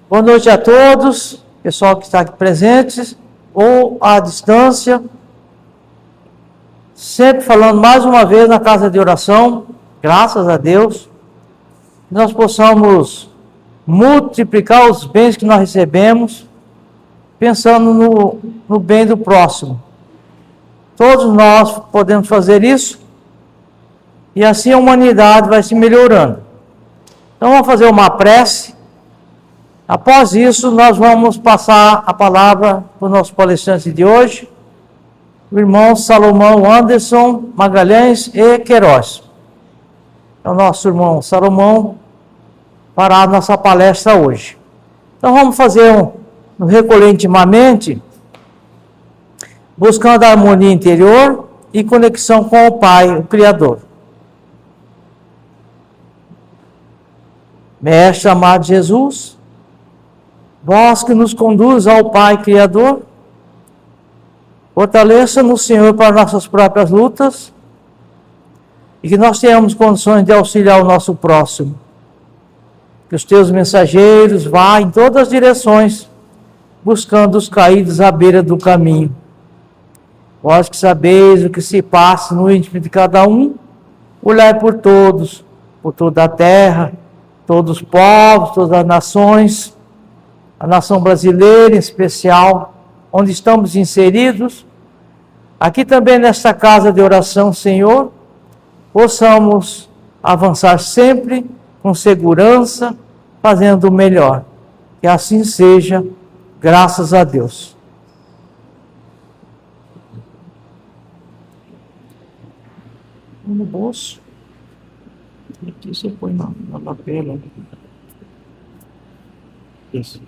Boa noite a todos, pessoal que está aqui presente ou à distância. Sempre falando mais uma vez na casa de oração, graças a Deus, que nós possamos multiplicar os bens que nós recebemos, pensando no bem do próximo. Todos nós podemos fazer isso, e assim a humanidade vai se melhorando. Então vamos fazer uma prece. Após isso, nós vamos passar a palavra para o nosso palestrante de hoje, o irmão Salomão Anderson Magalhães e Queiroz. É o nosso irmão Salomão fará a nossa palestra hoje. Então vamos fazer um recolher intimamente, buscando a harmonia interior e conexão com o Pai, o Criador. Mestre amado Jesus, vós que nos conduz ao Pai Criador, fortaleça-nos, Senhor, para nossas próprias lutas e que nós tenhamos condições de auxiliar o nosso próximo. Que os teus mensageiros vá em todas as direções, buscando os caídos à beira do caminho. Vós que sabeis o que se passa no íntimo de cada um, olhai por todos, por toda a terra, todos os povos, todas as nações, a nação brasileira em especial, onde estamos inseridos, aqui também nesta casa de oração, Senhor, possamos avançar sempre com segurança, fazendo o melhor. Que assim seja, graças a Deus. No bolso. Aqui você põe na lapela. Isso.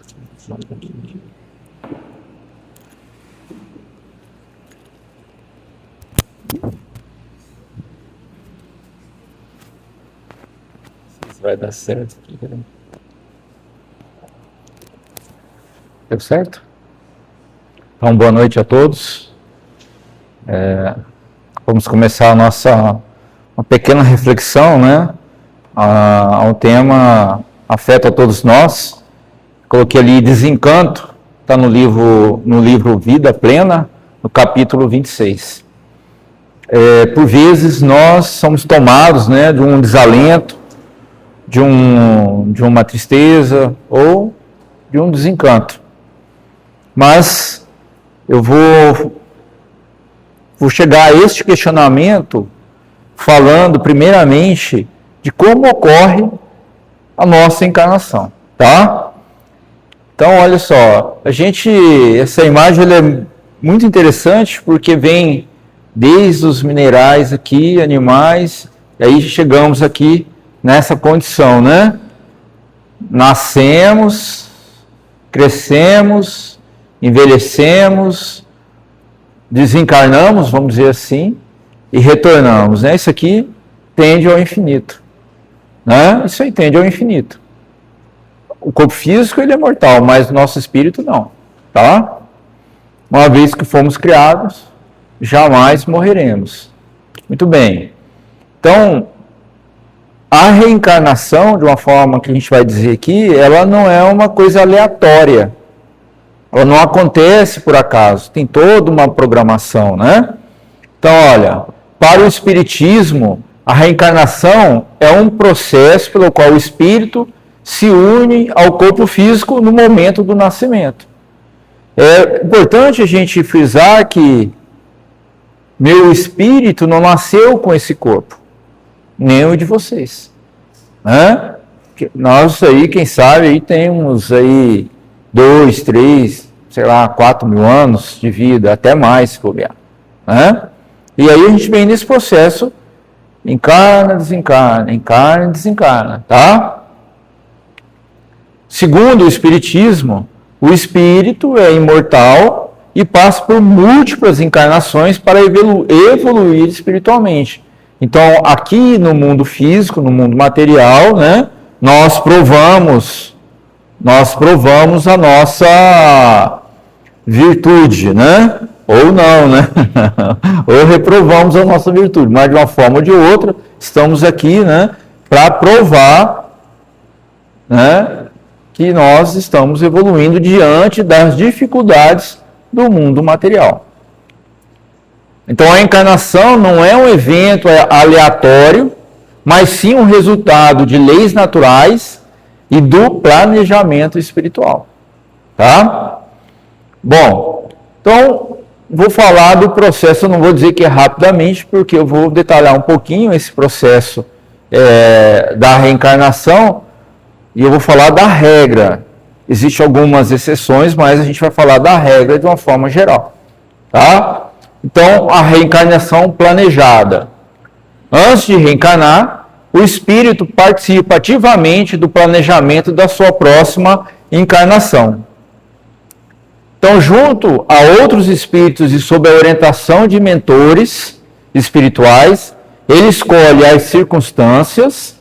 Vai dar certo. Deu certo? Então, boa noite a todos. Vamos começar uma pequena reflexão, né? Ao tema afeta a todos nós. Coloquei ali desencanto, está no livro Vida Plena, no capítulo 26. Por vezes nós somos tomados, né, de um desalento, de uma tristeza ou de um desencanto. Mas eu vou chegar a este questionamento falando primeiramente de como ocorre a nossa encarnação, tá? Então, olha só, essa imagem ela é muito interessante porque vem desde os minerais aqui, animais, e aí chegamos aqui nessa condição, né? Nascemos, crescemos, envelhecemos, desencarnamos, vamos dizer assim, e retornamos, né? Isso aqui tende ao infinito, né? Isso aí tende ao infinito. O corpo físico ele é mortal, mas o nosso espírito não, tá? Uma vez que fomos criados, jamais morreremos. Muito bem. Então, a reencarnação, de uma forma que a gente vai dizer aqui, ela não é uma coisa aleatória. Ela não acontece por acaso, tem toda uma programação, né? Então, olha, para o Espiritismo, a reencarnação é um processo pelo qual o espírito se une ao corpo físico no momento do nascimento. É importante a gente frisar que meu espírito não nasceu com esse corpo, nem o de vocês, né? Nós aí, quem sabe, aí temos aí 2, 3, sei lá, 4 mil anos de vida, até mais se bobear, né? E aí a gente vem nesse processo, encarna, desencarna, tá? Segundo o Espiritismo, o espírito é imortal e passa por múltiplas encarnações para evoluir espiritualmente. Então, aqui no mundo físico, no mundo material, né, nós provamos a nossa virtude, né? Ou não, né? Ou reprovamos a nossa virtude, mas de uma forma ou de outra, estamos aqui, né, para provar, né, que nós estamos evoluindo diante das dificuldades do mundo material. Então a encarnação não é um evento aleatório, mas sim um resultado de leis naturais e do planejamento espiritual. Tá? Bom, então vou falar do processo, eu não vou dizer que é rapidamente, porque eu vou detalhar um pouquinho esse processo da reencarnação, e eu vou falar da regra. Existem algumas exceções, mas a gente vai falar da regra de uma forma geral. Tá? Então, a reencarnação planejada. Antes de reencarnar, o espírito participa ativamente do planejamento da sua próxima encarnação. Então, junto a outros espíritos e sob a orientação de mentores espirituais, ele escolhe as circunstâncias,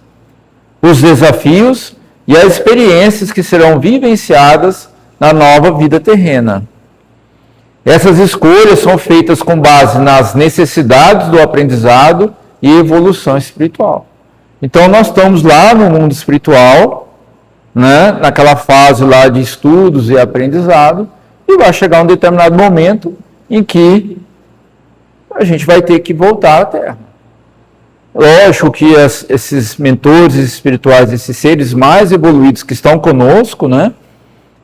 os desafios e as experiências que serão vivenciadas na nova vida terrena. Essas escolhas são feitas com base nas necessidades do aprendizado e evolução espiritual. Então, nós estamos lá no mundo espiritual, né, naquela fase lá de estudos e aprendizado, e vai chegar um determinado momento em que a gente vai ter que voltar à Terra. Lógico que esses mentores espirituais, esses seres mais evoluídos que estão conosco, né,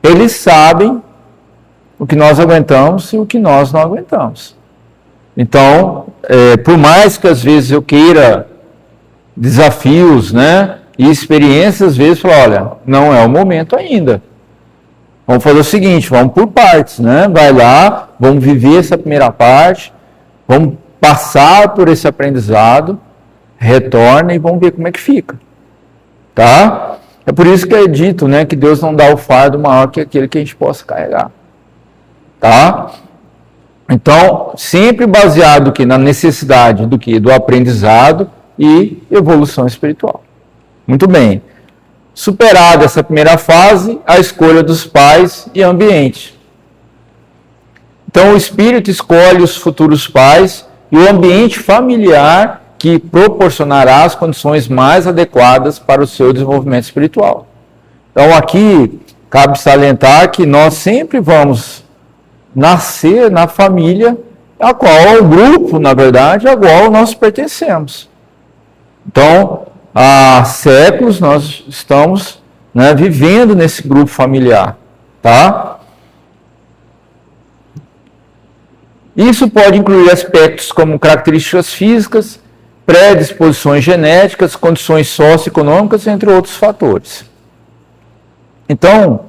eles sabem o que nós aguentamos e o que nós não aguentamos. Então, por mais que às vezes eu queira desafios, né, e experiências, às vezes, falar, olha, não é o momento ainda. Vamos fazer o seguinte, vamos por partes, né? Vai lá, vamos viver essa primeira parte, vamos passar por esse aprendizado, retorna e vamos ver como é que fica. Tá? É por isso que é dito, né, que Deus não dá o fardo maior que aquele que a gente possa carregar. Tá? Então, sempre baseado na necessidade do aprendizado e evolução espiritual. Muito bem. Superada essa primeira fase, a escolha dos pais e ambiente. Então, o espírito escolhe os futuros pais e o ambiente familiar que proporcionará as condições mais adequadas para o seu desenvolvimento espiritual. Então, aqui, cabe salientar que nós sempre vamos nascer na família a qual, o grupo, na verdade, a qual nós pertencemos. Então, há séculos nós estamos, né, vivendo nesse grupo familiar, tá? Isso pode incluir aspectos como características físicas, predisposições genéticas, condições socioeconômicas, entre outros fatores. Então,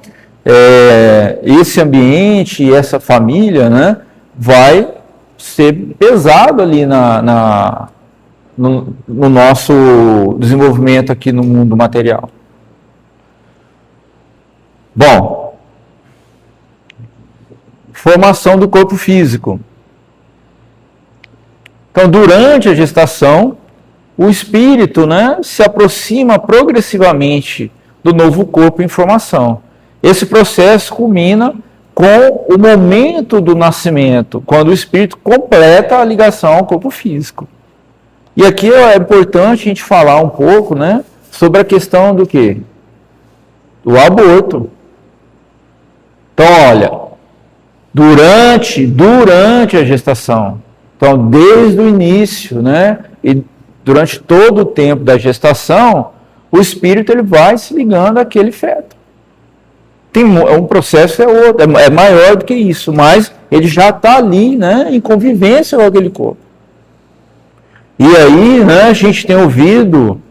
esse ambiente e essa família, né, vai ser pesado ali no nosso desenvolvimento aqui no mundo material. Bom, formação do corpo físico. Então, durante a gestação, o espírito, né, se aproxima progressivamente do novo corpo em formação. Esse processo culmina com o momento do nascimento, quando o espírito completa a ligação ao corpo físico. E aqui é importante a gente falar um pouco, né, sobre a questão do quê? Do aborto. Então, olha, durante a gestação, então desde o início, né, e durante todo o tempo da gestação, o espírito ele vai se ligando àquele feto. Um processo é maior do que isso, mas ele já está ali, né, em convivência com aquele corpo. E aí, né, a gente tem ouvido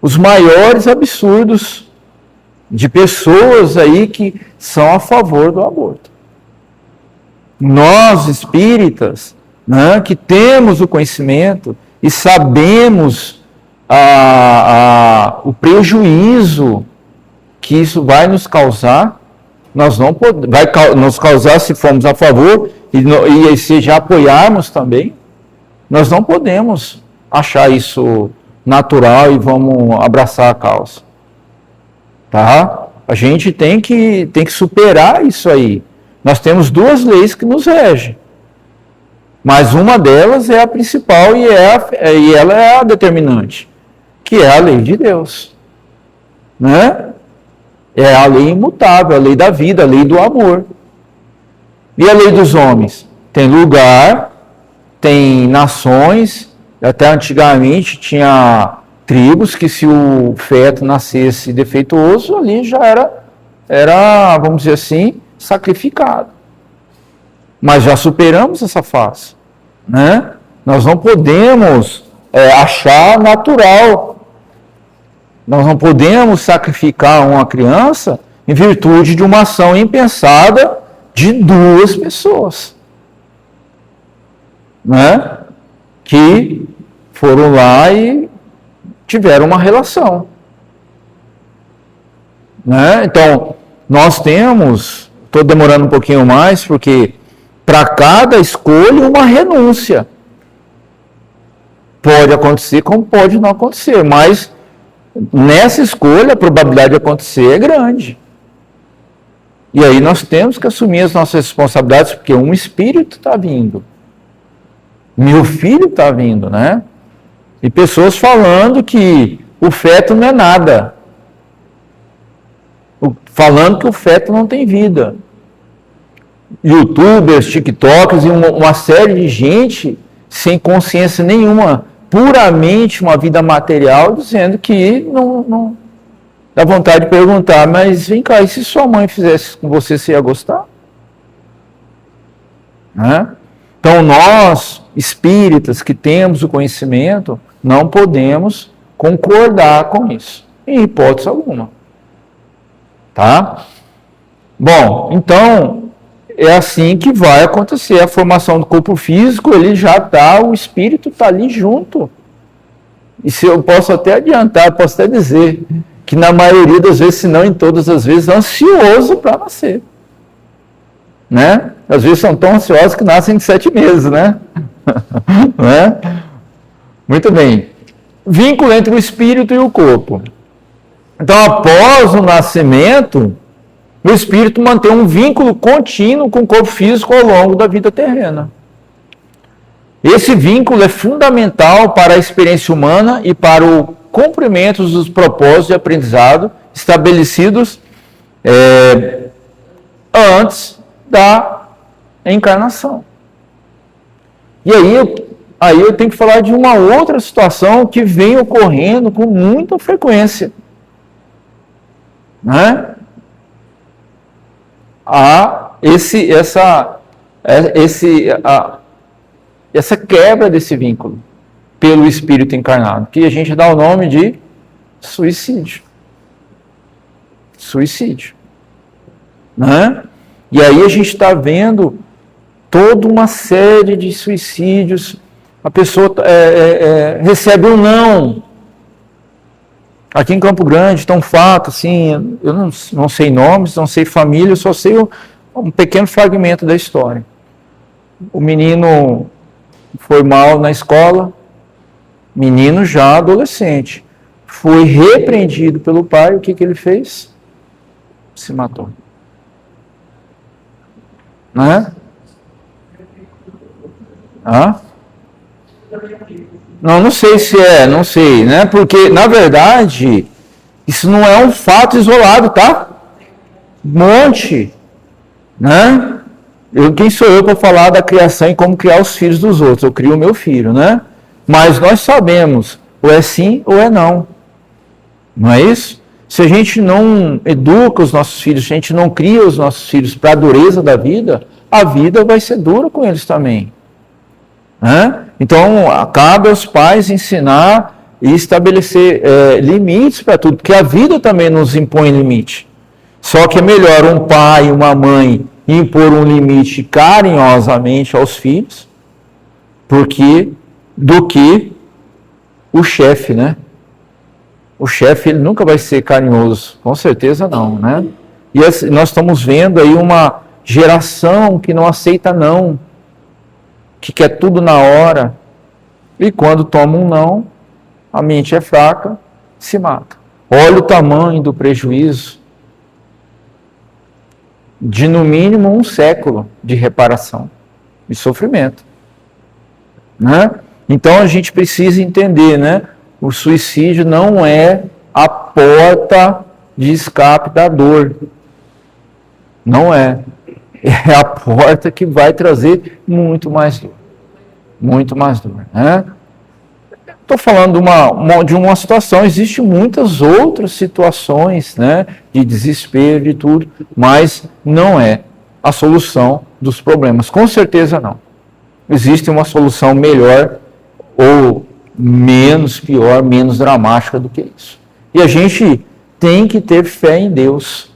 os maiores absurdos de pessoas aí que são a favor do aborto. Nós, espíritas, né, que temos o conhecimento e sabemos o prejuízo que isso vai nos causar, vai nos causar se formos a favor e se já apoiarmos também, nós não podemos achar isso natural e vamos abraçar a causa. Tá? A gente tem que superar isso aí. Nós temos duas leis que nos regem. Mas uma delas é a principal e ela é a determinante, que é a lei de Deus. Né? É a lei imutável, a lei da vida, a lei do amor. E a lei dos homens? Tem lugar, tem nações, até antigamente tinha tribos que se o feto nascesse defeituoso, ali já era, vamos dizer assim, sacrificado. Mas já superamos essa fase, né? Nós não podemos achar natural. Nós não podemos sacrificar uma criança em virtude de uma ação impensada de duas pessoas, né? Que foram lá e tiveram uma relação, né? Então, nós temos, estou demorando um pouquinho mais, porque para cada escolha uma renúncia. Pode acontecer como pode não acontecer, mas nessa escolha a probabilidade de acontecer é grande. E aí nós temos que assumir as nossas responsabilidades, porque um espírito está vindo. Meu filho está vindo, né? E pessoas falando que o feto não é nada. Falando que o feto não tem vida. YouTubers, TikTokers e uma série de gente sem consciência nenhuma, puramente uma vida material, dizendo que não dá vontade de perguntar, mas vem cá, e se sua mãe fizesse com você, você ia gostar? Né? Então nós, espíritas que temos o conhecimento, não podemos concordar com isso, em hipótese alguma. Tá? Bom, então é assim que vai acontecer a formação do corpo físico, ele já está, o espírito está ali junto. E se eu posso até adiantar, posso até dizer que na maioria das vezes, se não em todas as vezes, ansioso para nascer. Né? Às vezes são tão ansiosos que nascem de 7 meses, né? Né? Muito bem. Vínculo entre o espírito e o corpo. Então, após o nascimento, o espírito mantém um vínculo contínuo com o corpo físico ao longo da vida terrena. Esse vínculo é fundamental para a experiência humana e para o cumprimento dos propósitos de aprendizado estabelecidos antes da encarnação. E aí eu tenho que falar de uma outra situação que vem ocorrendo com muita frequência. Né? Essa quebra desse vínculo pelo espírito encarnado, que a gente dá o nome de suicídio. Suicídio. Né? E aí a gente está vendo toda uma série de suicídios. A pessoa recebe um não. Aqui em Campo Grande tem um fato, assim, eu não sei nomes, não sei família, eu só sei um pequeno fragmento da história. O menino foi mal na escola, menino já adolescente, foi repreendido pelo pai, o que ele fez? Se matou. Né? Não sei se não sei, né? Porque, na verdade, isso não é um fato isolado, tá? Monte, né? Quem sou eu para falar da criação e como criar os filhos dos outros? Eu crio o meu filho, né? Mas nós sabemos, ou é sim ou é não. Não é isso? Se a gente não educa os nossos filhos, se a gente não cria os nossos filhos para a dureza da vida, a vida vai ser dura com eles também. Né? Então, cabe aos pais ensinar e estabelecer limites para tudo, porque a vida também nos impõe limite. Só que é melhor um pai e uma mãe impor um limite carinhosamente aos filhos, do que o chefe, né? O chefe, ele nunca vai ser carinhoso, com certeza não, né? E nós estamos vendo aí uma geração que não aceita não, que quer tudo na hora, e quando toma um não, a mente é fraca, se mata. Olha o tamanho do prejuízo de, no mínimo, 1 século de reparação e sofrimento. Né? Então, a gente precisa entender, né? O suicídio não é a porta de escape da dor. Não é. É a porta que vai trazer muito mais dor. Muito mais dor, né? Estou falando de uma situação, existem muitas outras situações, né, de desespero, de tudo, mas não é a solução dos problemas. Com certeza não. Existe uma solução melhor ou menos pior, menos dramática do que isso. E a gente tem que ter fé em Deus.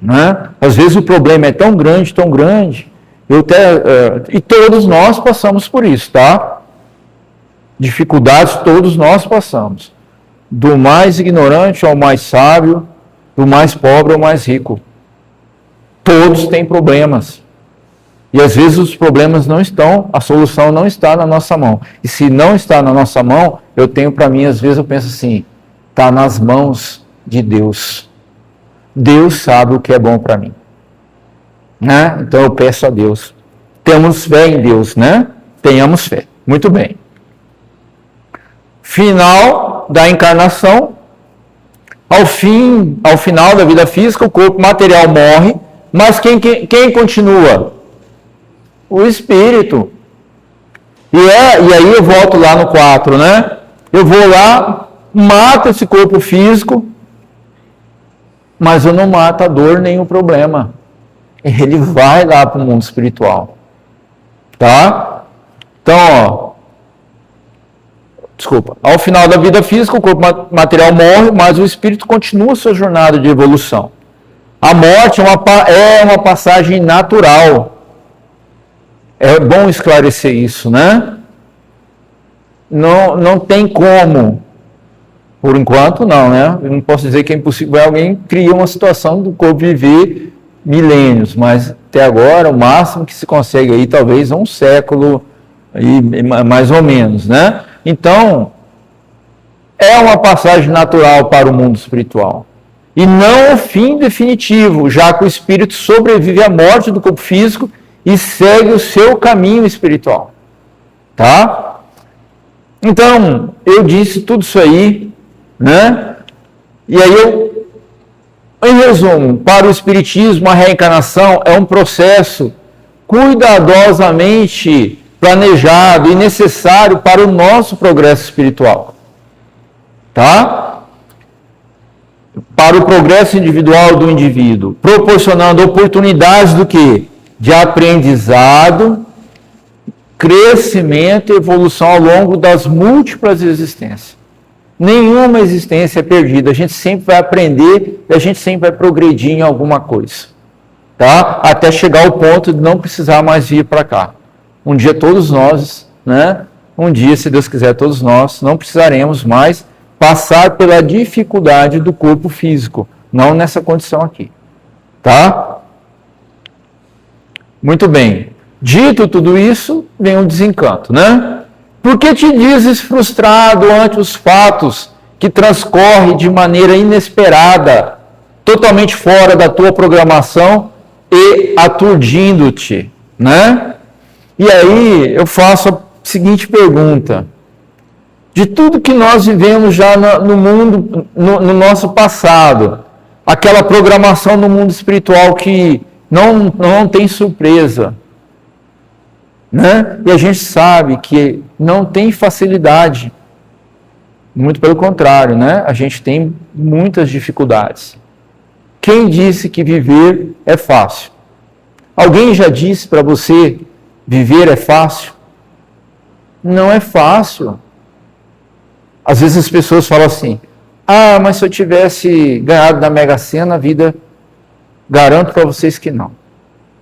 Né? Às vezes o problema é tão grande, e todos nós passamos por isso, tá? Dificuldades todos nós passamos. Do mais ignorante ao mais sábio, do mais pobre ao mais rico. Todos têm problemas. E às vezes os problemas não estão, a solução não está na nossa mão. E se não está na nossa mão, eu tenho para mim, às vezes eu penso assim, está nas mãos de Deus. Deus sabe o que é bom para mim. Né? Então eu peço a Deus. Temos fé em Deus, né? Tenhamos fé. Muito bem. Final da encarnação, ao final da vida física, o corpo material morre, mas quem continua? O espírito. E aí eu volto lá no 4, né? Eu vou lá, mato esse corpo físico, mas eu não mato a dor nem o problema. Ele vai lá para o mundo espiritual. Tá? Então, ao final da vida física, o corpo material morre, mas o espírito continua sua jornada de evolução. A morte é uma passagem natural. É bom esclarecer isso, né? Não tem como. Por enquanto, não, né? Eu não posso dizer que é impossível. Alguém cria uma situação do corpo viver milênios, mas até agora, o máximo que se consegue aí, talvez um século, aí, mais ou menos, né? Então, é uma passagem natural para o mundo espiritual. E não o fim definitivo, já que o espírito sobrevive à morte do corpo físico e segue o seu caminho espiritual. Tá? Então, eu disse tudo isso aí, né? E aí em resumo, para o espiritismo, a reencarnação é um processo cuidadosamente planejado e necessário para o nosso progresso espiritual. Tá? Para o progresso individual do indivíduo, proporcionando oportunidades do quê? De aprendizado, crescimento e evolução ao longo das múltiplas existências. Nenhuma existência é perdida, a gente sempre vai aprender e a gente sempre vai progredir em alguma coisa. Tá? Até chegar ao ponto de não precisar mais vir para cá. Um dia todos nós, né? Um dia, se Deus quiser, todos nós não precisaremos mais passar pela dificuldade do corpo físico, não nessa condição aqui. Tá? Muito bem. Dito tudo isso, vem um desencanto, né? Por que te dizes frustrado ante os fatos que transcorrem de maneira inesperada, totalmente fora da tua programação e aturdindo-te, né? E aí eu faço a seguinte pergunta: de tudo que nós vivemos já no mundo, no nosso passado, aquela programação no mundo espiritual que não tem surpresa, né? E a gente sabe que não tem facilidade, muito pelo contrário, né? A gente tem muitas dificuldades. Quem disse que viver é fácil? Alguém já disse para você viver é fácil? Não é fácil. Às vezes as pessoas falam assim: ah, mas se eu tivesse ganhado na Mega Sena, a vida, garanto para vocês que não.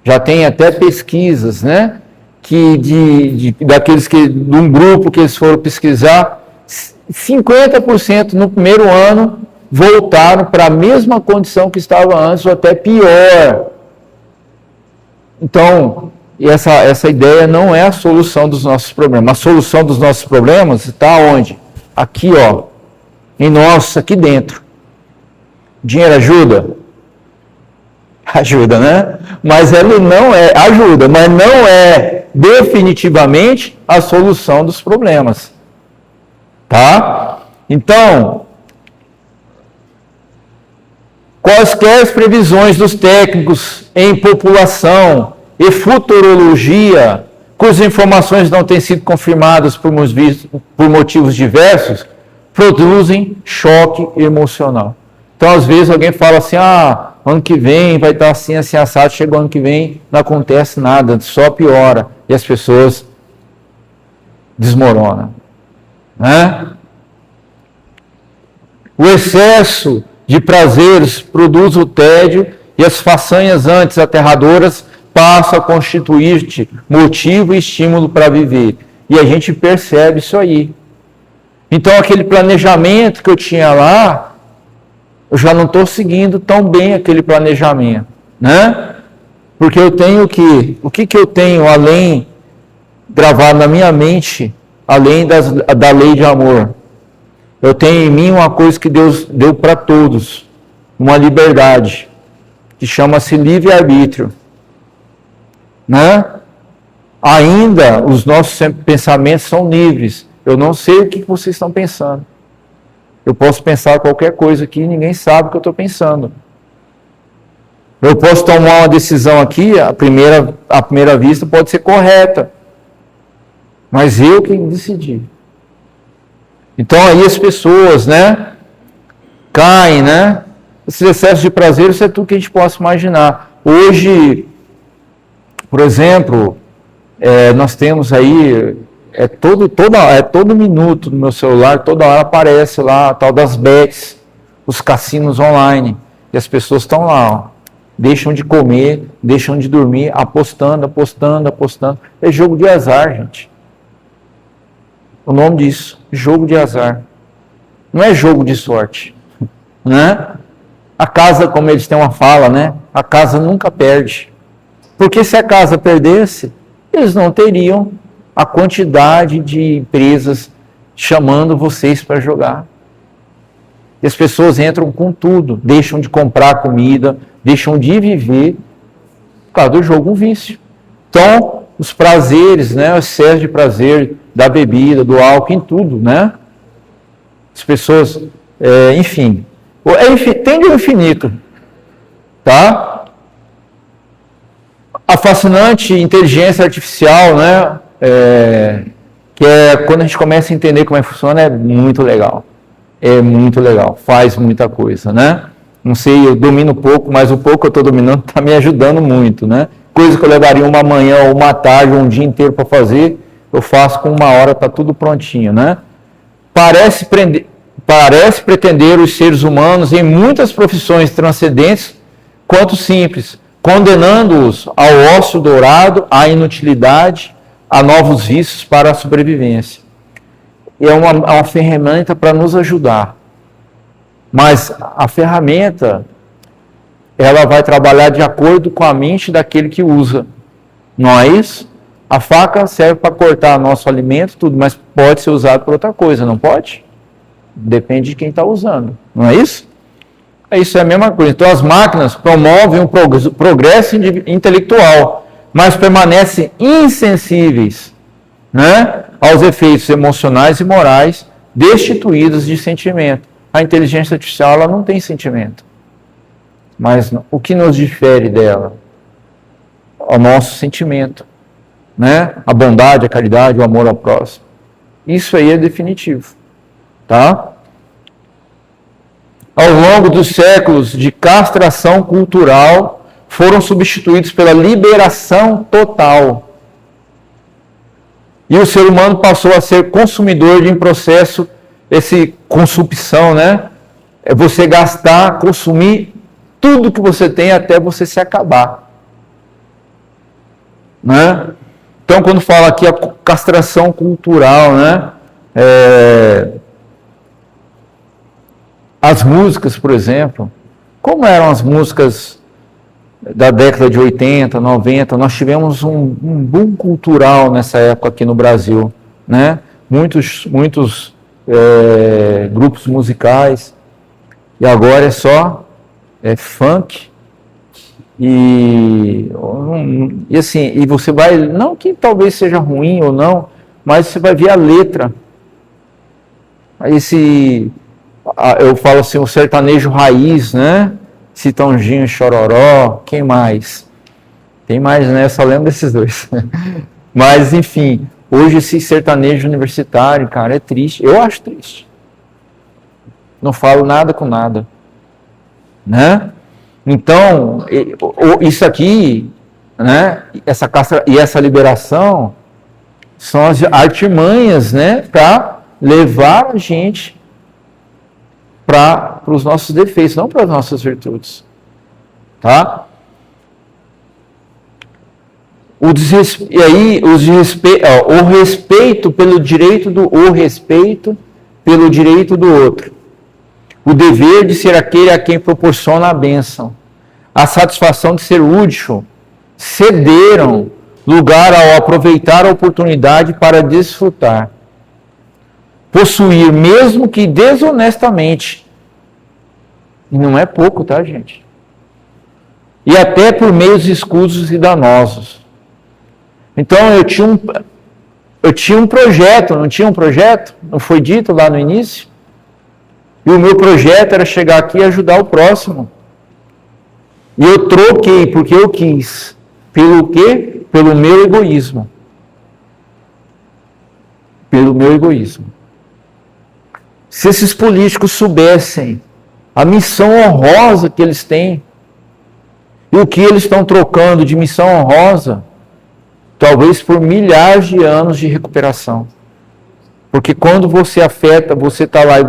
Já tem até pesquisas, né? Que daqueles que, de um grupo que eles foram pesquisar, 50% no primeiro ano voltaram para a mesma condição que estava antes, ou até pior. Então, essa ideia não é a solução dos nossos problemas. A solução dos nossos problemas está onde? Aqui, ó, em nós, aqui dentro. Dinheiro ajuda? Ajuda, né? Mas ele não é, ajuda, mas não é definitivamente a solução dos problemas. Tá? Então, Quaisquer previsões dos técnicos em população e futurologia, cujas informações não têm sido confirmadas por motivos diversos, produzem choque emocional. Então, às vezes, alguém fala assim, ano que vem vai estar assim, assim, assado, chega o ano que vem, não acontece nada, só piora, e as pessoas desmoronam. Né? O excesso de prazeres produz o tédio e as façanhas antes aterradoras passam a constituir-te motivo e estímulo para viver. E a gente percebe isso aí. Então, aquele planejamento que eu tinha lá, eu já não estou seguindo tão bem aquele planejamento, né? Porque eu tenho o que eu tenho além, gravado na minha mente, além da lei de amor? Eu tenho em mim uma coisa que Deus deu para todos, uma liverdade, que chama-se livre-arbítrio, né? Ainda os nossos pensamentos são livres. Eu não sei o que vocês estão pensando. Eu posso pensar qualquer coisa aqui e ninguém sabe o que eu estou pensando. Eu posso tomar uma decisão aqui, à primeira vista pode ser correta, mas eu que decidi. Então aí as pessoas, né, caem, né? Esses excessos de prazer, isso é tudo que a gente possa imaginar. Hoje, por exemplo, nós temos aí, todo minuto no meu celular, toda hora aparece lá a tal das bets, os cassinos online, e as pessoas estão lá, ó, deixam de comer, deixam de dormir, apostando. É jogo de azar, gente. O nome disso, jogo de azar. Não é jogo de sorte, né? A casa, como eles têm uma fala, né? A casa nunca perde. Porque se a casa perdesse, eles não teriam a quantidade de empresas chamando vocês para jogar. E as pessoas entram com tudo, deixam de comprar comida, deixam de viver por causa do jogo, um vício. Então, os prazeres, né, o excesso de prazer da bebida, do álcool, em tudo, né? As pessoas, enfim, tende ao infinito, tá? A fascinante inteligência artificial, né, que quando a gente começa a entender como é que funciona, é muito legal. É muito legal, faz muita coisa, né? Não sei, eu domino pouco, mas o pouco que eu estou dominando está me ajudando muito, né? Coisa que eu levaria uma manhã, ou uma tarde, ou um dia inteiro para fazer, eu faço com 1 hora, está tudo prontinho, né? Parece pretender os seres humanos em muitas profissões transcendentes quanto simples, condenando-os ao ócio dourado, à inutilidade, a novos vícios para a sobrevivência. E é uma ferramenta para nos ajudar. Mas a ferramenta, ela vai trabalhar de acordo com a mente daquele que usa. Não é isso? A faca serve para cortar nosso alimento, tudo, mas pode ser usado para outra coisa, não pode? Depende de quem está usando. Não é isso? Isso é a mesma coisa. Então as máquinas promovem um progresso intelectual, mas permanecem insensíveis, né, aos efeitos emocionais e morais destituídos de sentimento. A inteligência artificial, ela não tem sentimento. Mas o que nos difere dela? O nosso sentimento, né? A bondade, a caridade, o amor ao próximo. Isso aí é definitivo, tá? Ao longo dos séculos de castração cultural, foram substituídos pela liberação total. E o ser humano passou a ser consumidor de um processo, consumpção, né? É você gastar, consumir tudo que você tem até você se acabar. Né? Então, quando fala aqui a castração cultural, né? As músicas, por exemplo, como eram as músicas da década de 80, 90, nós tivemos um boom cultural nessa época aqui no Brasil, né? Muitos grupos musicais, e agora é só funk, e assim, e você vai, não que talvez seja ruim ou não, mas você vai ver a letra, eu falo assim, o sertanejo raiz, né? Citãozinho e Chororó, quem mais? Tem mais, né? Eu só lembro desses dois. Mas, enfim, hoje esse sertanejo universitário, cara, é triste. Eu acho triste. Não falo nada com nada. Né? Então, isso aqui, né? Essa castra e essa liberação são as artimanhas, né? Para levar a gente para os nossos defeitos, não para as nossas virtudes. Tá? O respeito pelo direito do outro. O dever de ser aquele a quem proporciona a bênção. A satisfação de ser útil. Cederam lugar ao aproveitar a oportunidade para desfrutar. Possuir, mesmo que desonestamente. E não é pouco, tá, gente? E até por meios escusos e danosos. Então, eu tinha um projeto, não tinha um projeto? Não foi dito lá no início? E o meu projeto era chegar aqui e ajudar o próximo. E eu troquei, porque eu quis. Pelo quê? Pelo meu egoísmo. Pelo meu egoísmo. Se esses políticos soubessem a missão honrosa que eles têm, e o que eles estão trocando de missão honrosa, talvez por milhares de anos de recuperação. Porque quando você afeta, você está lá e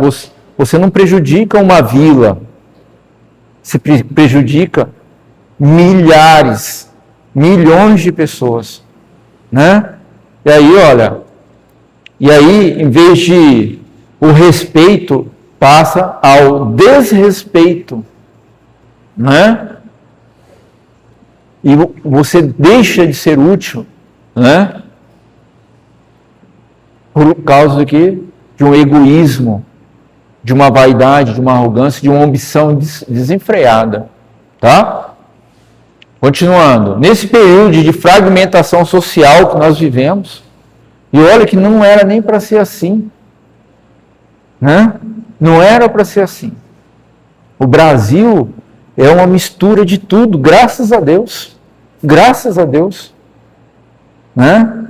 você não prejudica uma vila, você prejudica milhares, milhões de pessoas. Né? E aí, olha, em vez de o respeito, passa ao desrespeito. Né? E você deixa de ser útil, né? Por causa de um egoísmo, de uma vaidade, de uma arrogância, de uma ambição desenfreada, tá? Continuando, nesse período de fragmentação social que nós vivemos, e olha que não era nem para ser assim, né? Não era para ser assim. O Brasil é uma mistura de tudo, graças a Deus. Graças a Deus. Né?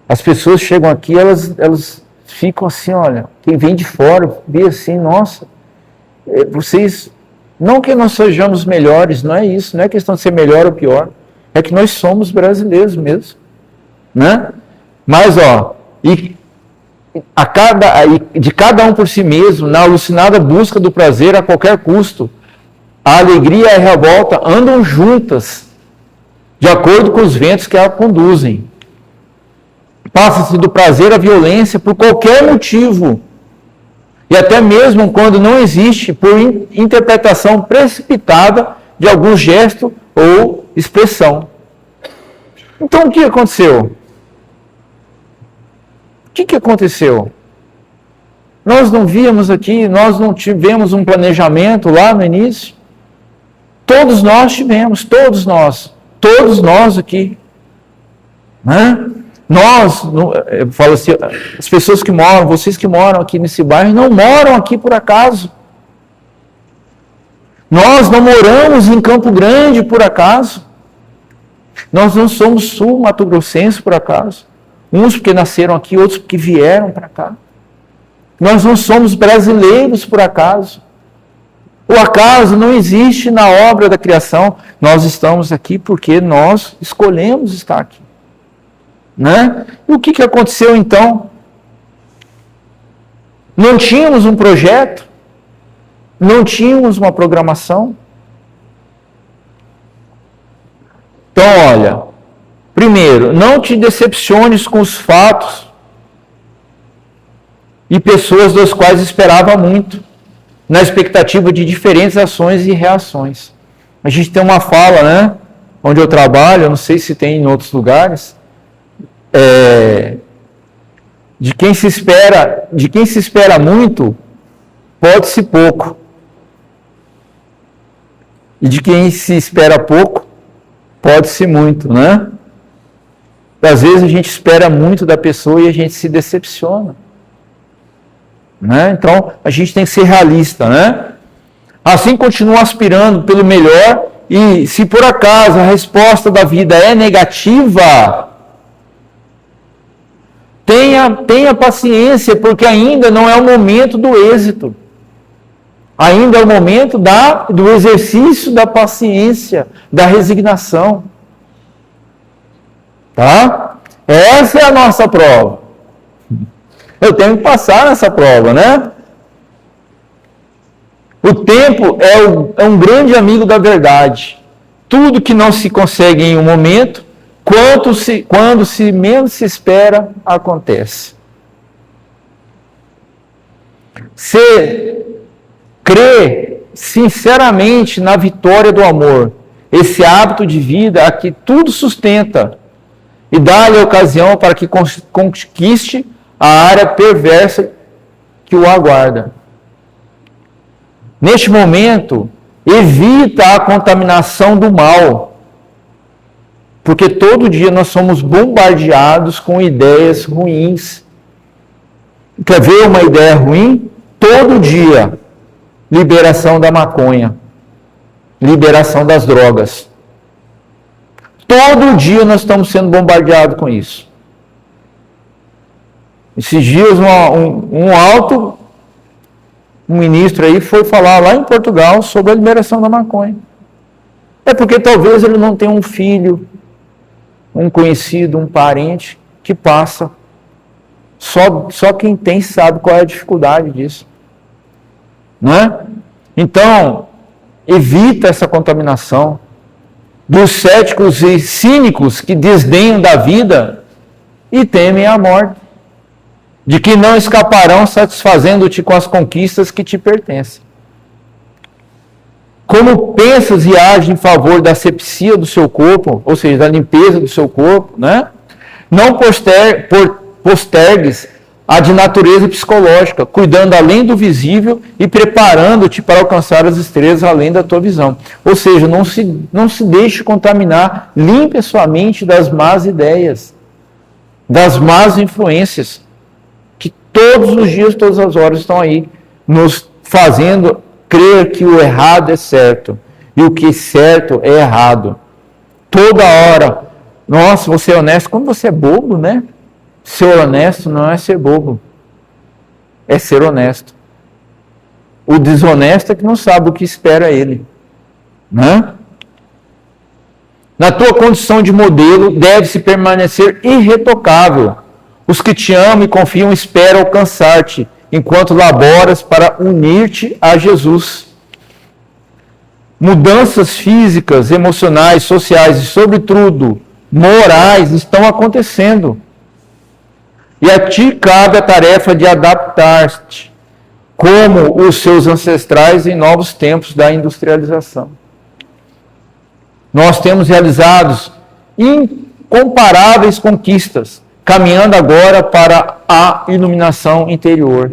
As pessoas chegam aqui, elas ficam assim, olha, quem vem de fora, vê assim, nossa, vocês, não que nós sejamos melhores, não é isso, não é questão de ser melhor ou pior, é que nós somos brasileiros mesmo. Né? Mas, ó, de cada um por si mesmo, na alucinada busca do prazer a qualquer custo, a alegria e a revolta andam juntas, de acordo com os ventos que a conduzem. Passa-se do prazer à violência por qualquer motivo, e até mesmo quando não existe, por interpretação precipitada de algum gesto ou expressão. Então, o que aconteceu? O que aconteceu? Nós não víamos aqui, nós não tivemos um planejamento lá no início? Todos nós tivemos, todos nós aqui. Né? Eu falo assim, as pessoas que moram, vocês que moram aqui nesse bairro, não moram aqui por acaso. Nós não moramos em Campo Grande por acaso. Nós não somos sul-mato-grossenses por acaso. Uns porque nasceram aqui, outros porque vieram para cá. Nós não somos brasileiros por acaso. O acaso não existe na obra da criação. Nós estamos aqui porque nós escolhemos estar aqui. Né? E o que aconteceu então? Não tínhamos um projeto? Não tínhamos uma programação? Então, olha, primeiro, não te decepciones com os fatos e pessoas das quais esperava muito, na expectativa de diferentes ações e reações. A gente tem uma fala, né? Onde eu trabalho, eu não sei se tem em outros lugares, de quem se espera muito, pode-se pouco. E de quem se espera pouco, pode-se muito, né? Às vezes a gente espera muito da pessoa e a gente se decepciona. Né? Então, a gente tem que ser realista, né? assim continua aspirando pelo melhor, e se por acaso a resposta da vida é negativa, tenha paciência, porque ainda não é o momento do êxito. Ainda é o momento do exercício da paciência, da resignação. Tá? Essa é a nossa prova. Eu tenho que passar nessa prova, né? O tempo é um grande amigo da verdade. Tudo que não se consegue em um momento, quando se menos se espera, acontece. Se crê sinceramente na vitória do amor, esse hábito de vida a que tudo sustenta, e dá-lhe a ocasião para que conquiste a área perversa que o aguarda. Neste momento, evita a contaminação do mal, porque todo dia nós somos bombardeados com ideias ruins. Quer ver uma ideia ruim? Todo dia, liberação da maconha, liberação das drogas. Todo dia nós estamos sendo bombardeados com isso. Esses dias um ministro aí foi falar lá em Portugal sobre a liberação da maconha. É porque talvez ele não tenha um filho, um conhecido, um parente que passa. Só quem tem sabe qual é a dificuldade disso. Não é? Então, evita essa contaminação. Dos céticos e cínicos que desdenham da vida e temem a morte, de que não escaparão satisfazendo-te com as conquistas que te pertencem. Como pensas e ages em favor da asepsia do seu corpo, ou seja, da limpeza do seu corpo, né? Não postergues a de natureza psicológica, cuidando além do visível e preparando-te para alcançar as estrelas além da tua visão. Ou seja, não se deixe contaminar, limpe a sua mente das más ideias, das más influências, que todos os dias, todas as horas estão aí, nos fazendo crer que o errado é certo e o que é certo é errado. Toda hora. Nossa, você é honesto. Como você é bobo, né? Ser honesto não é ser bobo, é ser honesto. O desonesto é que não sabe o que espera ele, né? Na tua condição de modelo, deve-se permanecer irretocável. Os que te amam e confiam esperam alcançar-te, enquanto laboras para unir-te a Jesus. Mudanças físicas, emocionais, sociais e, sobretudo, morais estão acontecendo. E a ti cabe a tarefa de adaptar-te, como os seus ancestrais em novos tempos da industrialização. Nós temos realizado incomparáveis conquistas, caminhando agora para a iluminação interior.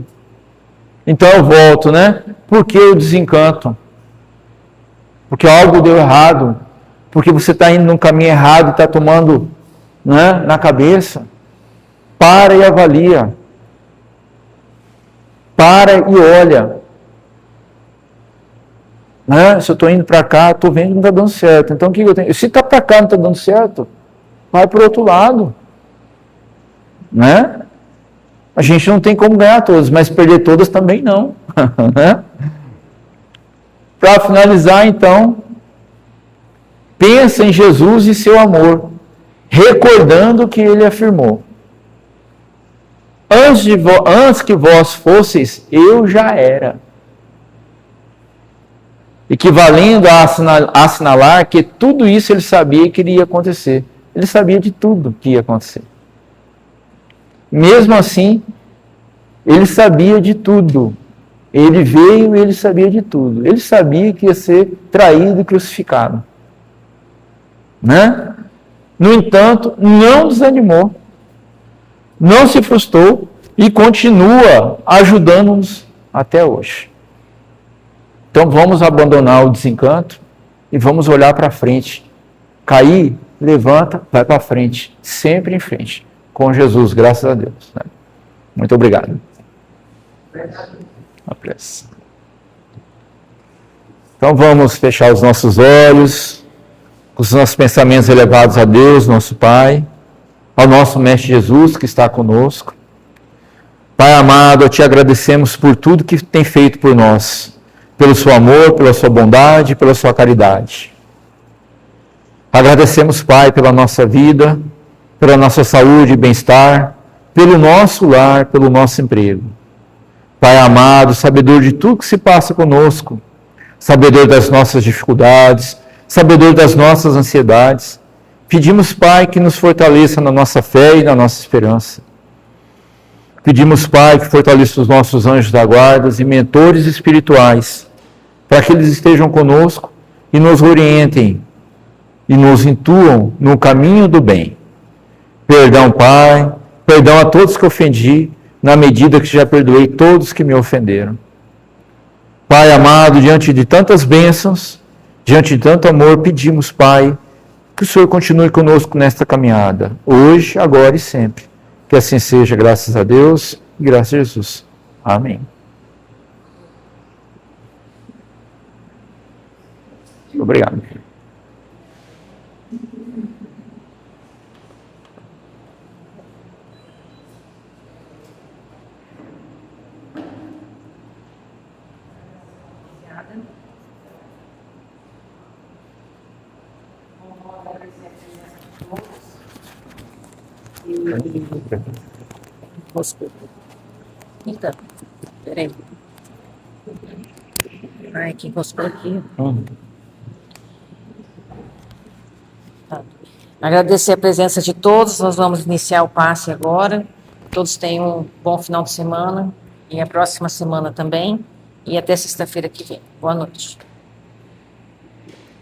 Então eu volto, né? Por que o desencanto? Porque algo deu errado, porque você está indo num caminho errado e está tomando, né, na cabeça. Para e avalia. Para e olha. Né? Se eu estou indo para cá, estou vendo que não está dando certo. Então o que eu tenho? Se está para cá e não está dando certo, vai para o outro lado. Né? A gente não tem como ganhar todas, mas perder todas também não. Né? Para finalizar, então, pensa em Jesus e seu amor, recordando o que ele afirmou. Antes que vós fosseis, eu já era. Equivalendo a assinalar que tudo isso ele sabia que iria acontecer. Ele sabia de tudo que ia acontecer. Mesmo assim, ele sabia de tudo. Ele veio e ele sabia de tudo. Ele sabia que ia ser traído e crucificado. Né? No entanto, não desanimou. Não se frustrou e continua ajudando-nos até hoje. Então vamos abandonar o desencanto e vamos olhar para frente. Cair, levanta, vai para frente. Sempre em frente. Com Jesus, graças a Deus. Né? Muito obrigado. A prece. Então vamos fechar os nossos olhos, com os nossos pensamentos elevados a Deus, nosso Pai, ao nosso Mestre Jesus que está conosco. Pai amado, te agradecemos por tudo que tem feito por nós, pelo seu amor, pela sua bondade, pela sua caridade. Agradecemos, Pai, pela nossa vida, pela nossa saúde e bem-estar, pelo nosso lar, pelo nosso emprego. Pai amado, sabedor de tudo que se passa conosco, sabedor das nossas dificuldades, sabedor das nossas ansiedades, pedimos, Pai, que nos fortaleça na nossa fé e na nossa esperança. Pedimos, Pai, que fortaleça os nossos anjos da guarda e mentores espirituais, para que eles estejam conosco e nos orientem e nos intuam no caminho do bem. Perdão, Pai, perdão a todos que ofendi, na medida que já perdoei todos que me ofenderam. Pai amado, diante de tantas bênçãos, diante de tanto amor, pedimos, Pai, que o Senhor continue conosco nesta caminhada, hoje, agora e sempre. Que assim seja, graças a Deus e graças a Jesus. Amém. Obrigado. Então, peraí. Ai, que enroscou aqui. Tá. Agradecer a presença de todos. Nós vamos iniciar o passe agora. Todos tenham um bom final de semana e a próxima semana também. E até sexta-feira que vem. Boa noite.